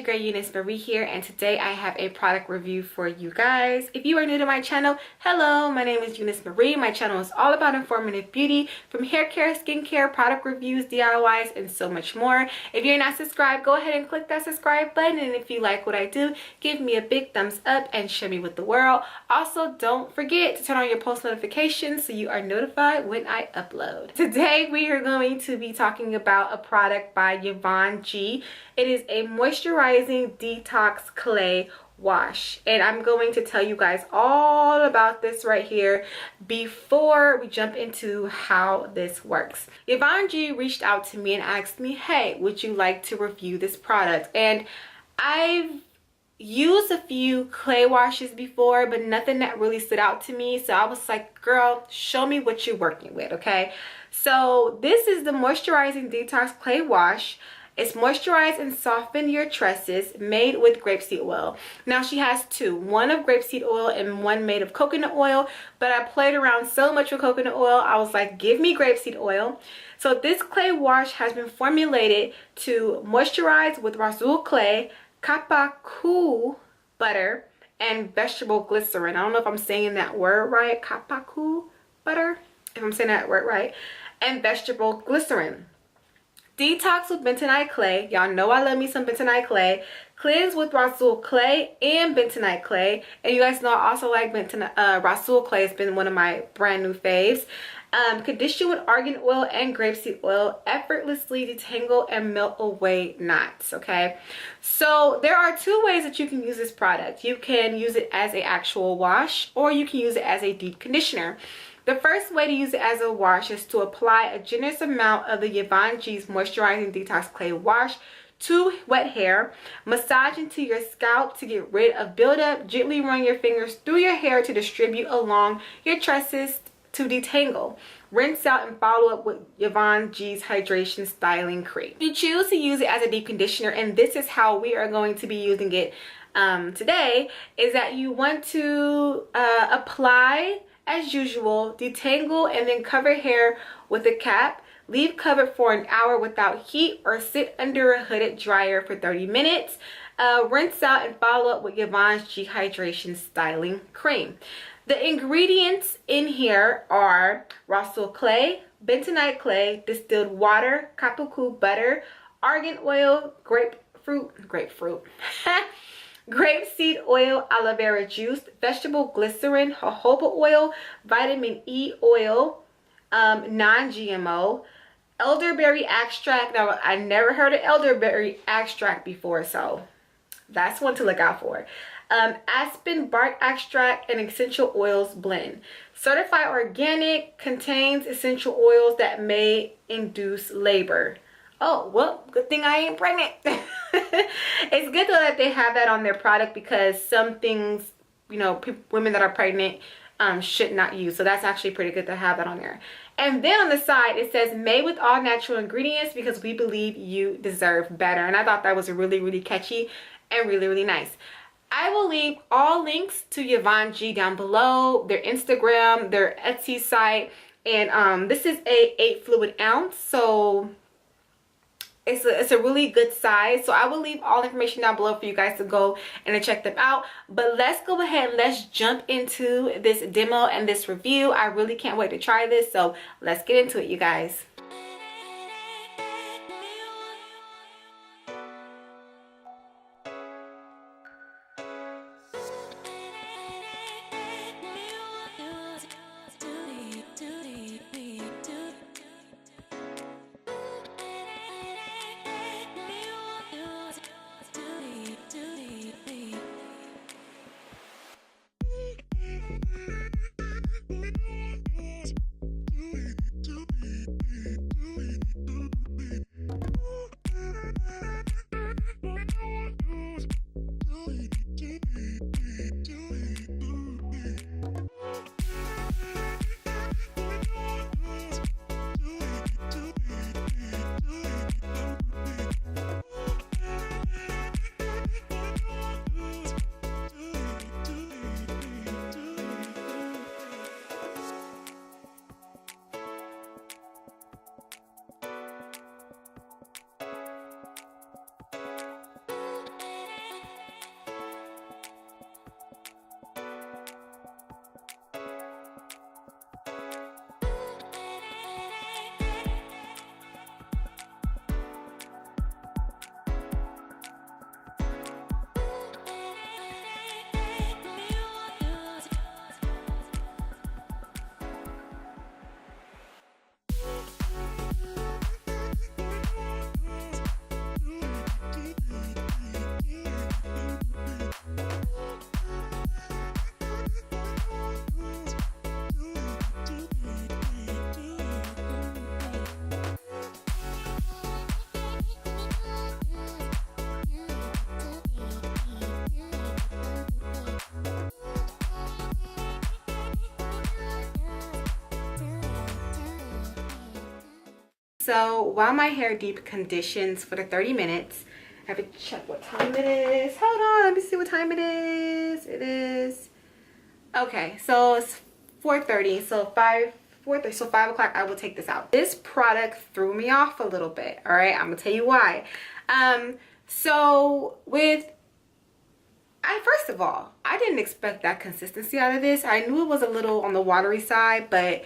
girl Euniycemari here, and today I have a product review for you guys. If you are new to my channel, hello, my name is Euniycemari. My channel is all about informative beauty, from hair care, skincare, product reviews, DIYs, and so much more. If you're not subscribed, go ahead and click that subscribe button, and if you like what I do, give me a big thumbs up and share me with the world. Also, don't forget to turn on your post notifications so you are notified when I upload. Today we are going to be talking about a product by Yvone G. It is a Moisturizing Detox Clay wash, and I'm going to tell you guys all about this right here before we jump into how this works. Yvone G reached out to me and asked me, hey, would you like to review this product? And I've used a few clay washes before, but nothing that really stood out to me, so I was like, girl, show me what you're working with. Okay, so this is the Moisturizing Detox Clay Wash. It's moisturize and soften your tresses, made with grapeseed oil. Now she has two, one of grapeseed oil and one made of coconut oil, but I played around so much with coconut oil, I was like, give me grapeseed oil. So this clay wash has been formulated to moisturize with Rhassoul Clay, Cupuacu butter, and vegetable glycerine. I don't know if I'm saying that word right, Cupuacu butter, if I'm saying that word right, and vegetable glycerine. Detox with Bentonite Clay. Y'all know I love me some Bentonite Clay. Cleanse with Rhassoul Clay and Bentonite Clay. And you guys know I also like Rhassoul Clay. It's been one of my brand new faves. Condition with argan oil and grapeseed oil. Effortlessly detangle and melt away knots. Okay, so there are two ways that you can use this product. You can use it as an actual wash, or you can use it as a deep conditioner. The first way to use it as a wash is to apply a generous amount of the Yvone G's Moisturizing Detox Clay Wash to wet hair. Massage into your scalp to get rid of buildup. Gently run your fingers through your hair to distribute along your tresses to detangle. Rinse out and follow up with Yvone G's Hydration Styling Cream. You choose to use it as a deep conditioner, and this is how we are going to be using it today, is that you want to apply as usual, detangle, and then cover hair with a cap. Leave covered for an hour without heat, or sit under a hooded dryer for 30 minutes. Rinse out and follow up with Yvone G Hydration Styling Cream. The ingredients in here are Rhassoul Clay, Bentonite Clay, distilled water, Cupuacu butter, argan oil, grapefruit, grapeseed oil, aloe vera juice, vegetable glycerin, jojoba oil, vitamin E oil, non-GMO, elderberry extract. Now, I never heard of elderberry extract before, so that's one to look out for. Aspen bark extract and essential oils blend. Certified organic, contains essential oils that may induce labor. Oh, well, good thing I ain't pregnant. It's good though that they have that on their product, because some things, you know, women that are pregnant should not use. So that's actually pretty good to have that on there. And then on the side, it says made with all natural ingredients because we believe you deserve better. And I thought that was really, really catchy and really, really nice. I will leave all links to Yvone G down below, their Instagram, their Etsy site. And this is a 8 fluid ounce. So it's a really good size, so I will leave all information down below for you guys to go and to check them out. But let's go ahead and let's jump into this demo and this review. I really can't wait to try this, so let's get into it, you guys. so while my hair deep conditions for the 30 minutes, I have to check what time it is. Hold on, let me see what time it is. It is, okay, so it's 4:30, so 4:30, so 5 o'clock I will take this out. This product threw me off a little bit, all right? I'm gonna tell you why. So first of all, I didn't expect that consistency out of this. I knew it was a little on the watery side, but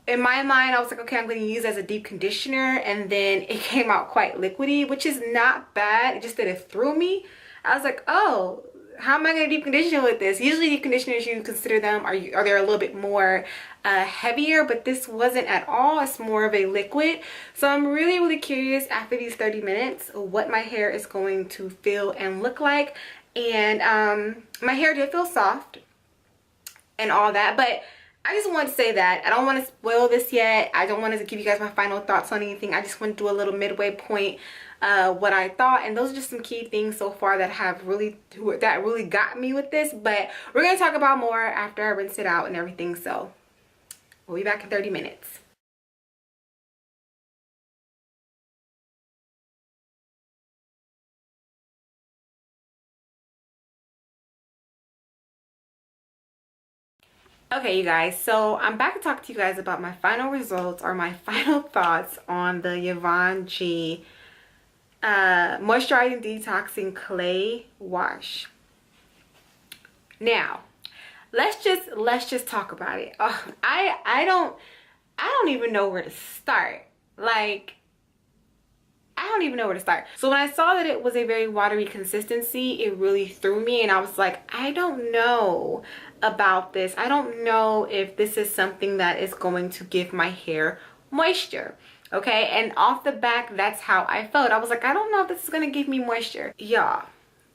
in my mind, I was like, okay, I'm going to use it as a deep conditioner, and then it came out quite liquidy, which is not bad. It just that it threw me. I was like, oh, how am I going to deep condition with this? Usually deep conditioners, you consider them, are they a little bit more heavier, but this wasn't at all. It's more of a liquid. So I'm really curious after these 30 minutes what my hair is going to feel and look like. And my hair did feel soft and all that, but I just want to say that I don't want to spoil this yet. I don't want to give you guys my final thoughts on anything. I just want to do a little midway point, what I thought, and those are just some key things so far that really got me with this. But we're going to talk about more after I rinse it out and everything. So we'll be back in 30 minutes. Okay, you guys, so I'm back to talk to you guys about my final results or my final thoughts on the Yvone G Moisturizing Detoxing Clay Wash. Now, let's just talk about it. I don't even know where to start. Like, I don't even know where to start. So when I saw that it was a very watery consistency, it really threw me, and I was like, I don't know about this. I don't know if this is something that is going to give my hair moisture. Okay, and off the back, that's how I felt. I was like, I don't know if this is gonna give me moisture. Y'all,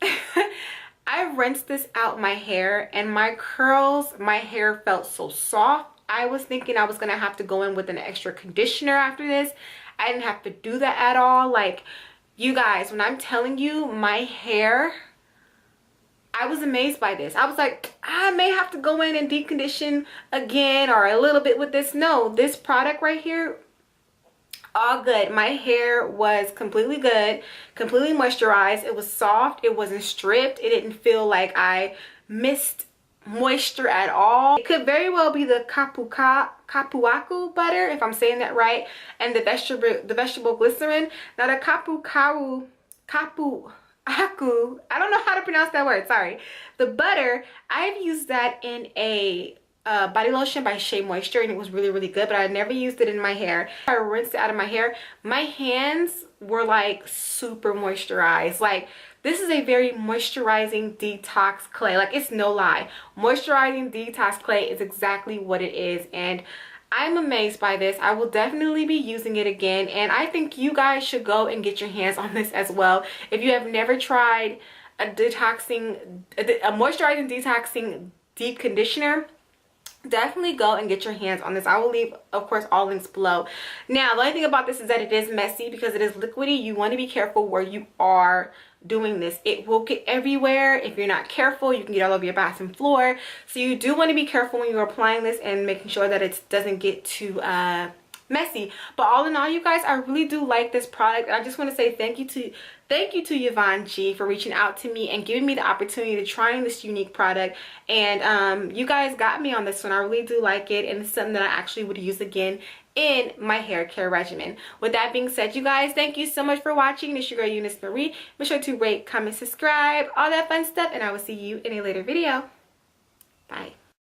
I rinsed this out my hair, and my curls, my hair felt so soft. I was thinking I was gonna have to go in with an extra conditioner after this. I didn't have to do that at all. Like, you guys, when I'm telling you, my hair, I was amazed by this. I was like, I may have to go in and deep condition again or a little bit with this. No, this product right here, all good. My hair was completely good, completely moisturized. It was soft. It wasn't stripped. It didn't feel like I missed moisture at all. It could very well be the Cupuacu butter, if I'm saying that right, and the vegetable glycerine. Now the Cupuacu, I don't know how to pronounce that word, sorry. The butter, I've used that in a body lotion by Shea Moisture, and it was really good, but I never used it in my hair. I rinsed it out of my hair. My hands were like super moisturized. Like, this is a very moisturizing detox clay. Like, it's no lie. Moisturizing detox clay is exactly what it is, and I'm amazed by this. I will definitely be using it again, and I think you guys should go and get your hands on this as well. If you have never tried a moisturizing detoxing deep conditioner, definitely go and get your hands on this. I will leave, of course, all links below. Now, the only thing about this is that it is messy because it is liquidy. You want to be careful where you are doing this. It will get everywhere. If you're not careful, you can get all over your bathroom floor. So you do want to be careful when you're applying this and making sure that it doesn't get too messy. But all in all, you guys, I really do like this product. I just want to say thank you to Yvone G for reaching out to me and giving me the opportunity to try this unique product. And you guys got me on this one. I really do like it, and it's something that I actually would use again in my hair care regimen. With that being said, you guys, thank you so much for watching. It's your girl Euniycemari. Make sure to rate, comment, subscribe, all that fun stuff, and I will see you in a later video. Bye.